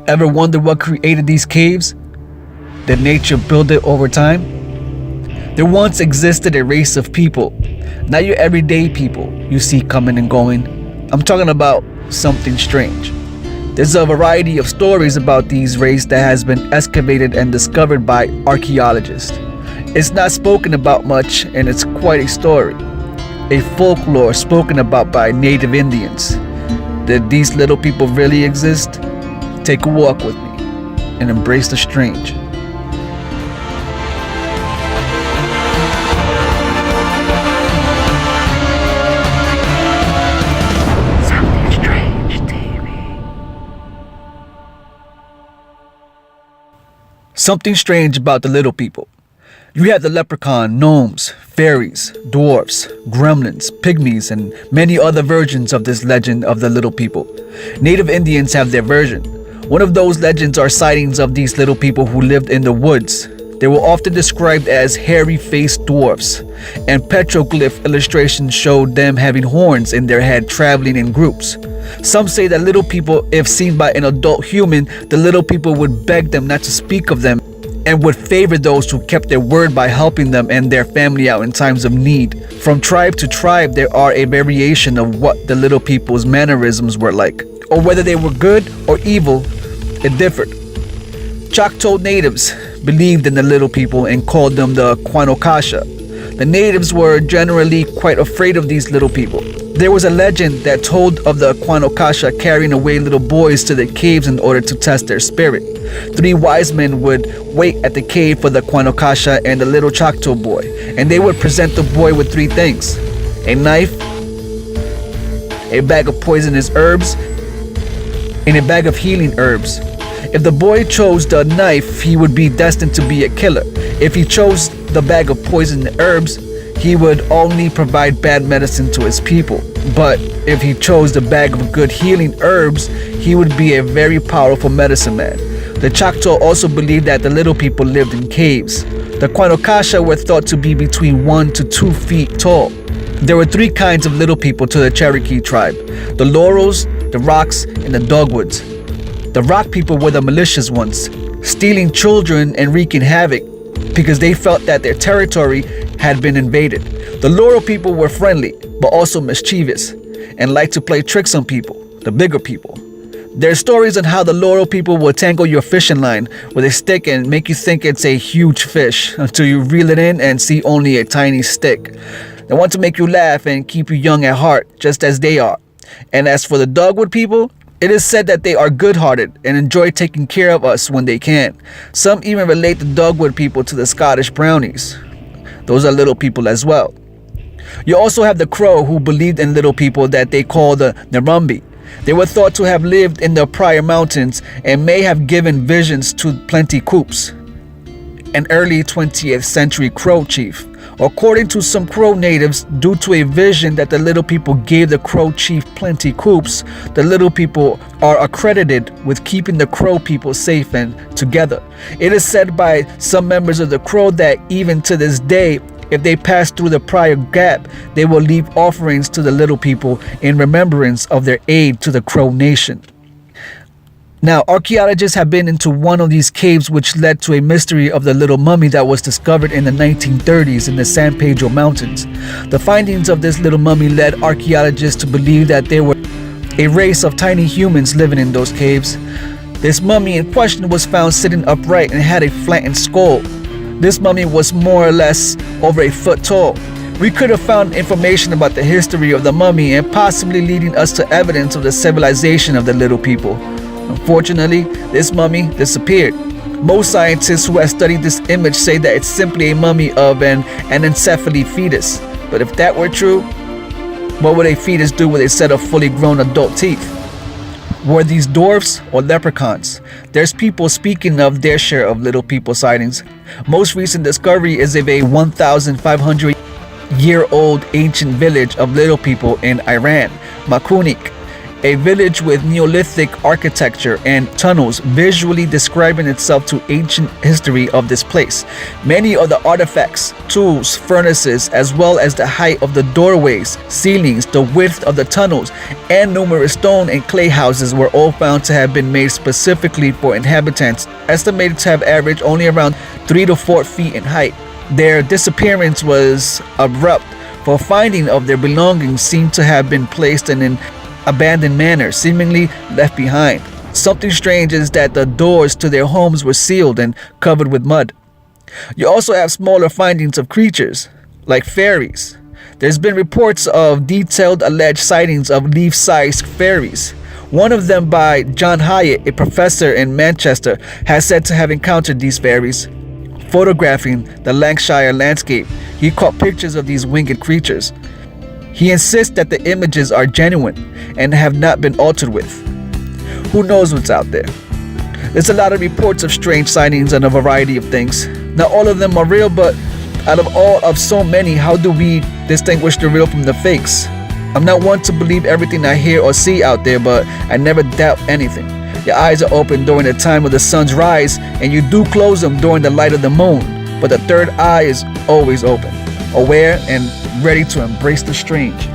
Ever wonder what created these caves? Did nature build it over time? There once existed a race of people, not your everyday people you see coming and going. I'm talking about something strange. There's a variety of stories about these race that has been excavated and discovered by archaeologists. It's not spoken about much, and it's quite a story. A folklore spoken about by native Indians. Did these little people really exist? Take a walk with me and embrace the strange. Something Strange TV. Something strange about the little people. You have the leprechaun, gnomes, fairies, dwarfs, gremlins, pygmies, and many other versions of this legend of the little people. Native Indians have their version. One of those legends are sightings of these little people who lived in the woods. They were often described as hairy-faced dwarfs, and petroglyph illustrations showed them having horns in their head traveling in groups. Some say that little people, if seen by an adult human, the little people would beg them not to speak of them and would favor those who kept their word by helping them and their family out in times of need. From tribe to tribe, there are a variation of what the little people's mannerisms were like, or whether they were good or evil, it differed. Choctaw natives believed in the little people and called them the Kwanokasha. The natives were generally quite afraid of these little people. There was a legend that told of the Kwanokasha carrying away little boys to the caves in order to test their spirit. 3 wise men would wait at the cave for the Kwanokasha and the little Choctaw boy, and they would present the boy with 3 things: a knife, a bag of poisonous herbs, and a bag of healing herbs. If the boy chose the knife, he would be destined to be a killer. If he chose the bag of poisoned herbs, he would only provide bad medicine to his people. But if he chose the bag of good healing herbs, he would be a very powerful medicine man. The Choctaw also believed that the little people lived in caves. The Kwanokasha were thought to be between 1 to 2 feet tall. There were 3 kinds of little people to the Cherokee tribe: the laurels, the rocks, and the dogwoods. The rock people were the malicious ones, stealing children and wreaking havoc because they felt that their territory had been invaded. The laurel people were friendly, but also mischievous, and liked to play tricks on people, the bigger people. There are stories on how the laurel people will tangle your fishing line with a stick and make you think it's a huge fish until you reel it in and see only a tiny stick. They want to make you laugh and keep you young at heart, just as they are. And as for the dogwood people, it is said that they are good-hearted and enjoy taking care of us when they can. Some even relate the dogwood people to the Scottish brownies. Those are little people as well. You also have the crow, who believed in little people that they call the Narumbi. They were thought to have lived in the prior mountains and may have given visions to Plenty Coups, an early 20th century Crow chief. According to some Crow natives, due to a vision that the little people gave the Crow chief Plenty Coups, the little people are accredited with keeping the Crow people safe and together. It is said by some members of the Crow that even to this day, if they pass through the prior gap, they will leave offerings to the little people in remembrance of their aid to the Crow nation. Now, archaeologists have been into one of these caves, which led to a mystery of the little mummy that was discovered in the 1930s in the San Pedro Mountains. The findings of this little mummy led archaeologists to believe that there were a race of tiny humans living in those caves. This mummy in question was found sitting upright and had a flattened skull. This mummy was more or less over a foot tall. We could have found information about the history of the mummy and possibly leading us to evidence of the civilization of the little people. Unfortunately, this mummy disappeared. Most scientists who have studied this image say that it's simply a mummy of an anencephaly fetus. But if that were true, what would a fetus do with a set of fully grown adult teeth? Were these dwarfs or leprechauns? There's people speaking of their share of little people sightings. Most recent discovery is of a 1,500-year-old ancient village of little people in Iran, Makunik. a village with Neolithic architecture and tunnels visually describing itself to ancient history of this place. Many of the artifacts, tools, furnaces, as well as the height of the doorways, ceilings, the width of the tunnels, and numerous stone and clay houses were all found to have been made specifically for inhabitants, estimated to have averaged only around 3 to 4 feet in height. Their disappearance was abrupt, for finding of their belongings seemed to have been placed in an abandoned manner, seemingly left behind. Something strange is that the doors to their homes were sealed and covered with mud. You also have smaller findings of creatures, like fairies. There's been reports of detailed alleged sightings of leaf-sized fairies. One of them by John Hyatt, a professor in Manchester, has said to have encountered these fairies. Photographing the Lancashire landscape, he caught pictures of these winged creatures. He insists that the images are genuine and have not been altered with. Who knows what's out there? There's a lot of reports of strange sightings and a variety of things. Not all of them are real, but out of all of so many, how do we distinguish the real from the fakes? I'm not one to believe everything I hear or see out there, but I never doubt anything. Your eyes are open during the time of the sun's rise, and you do close them during the light of the moon, but the third eye is always open, aware and ready to embrace the strange.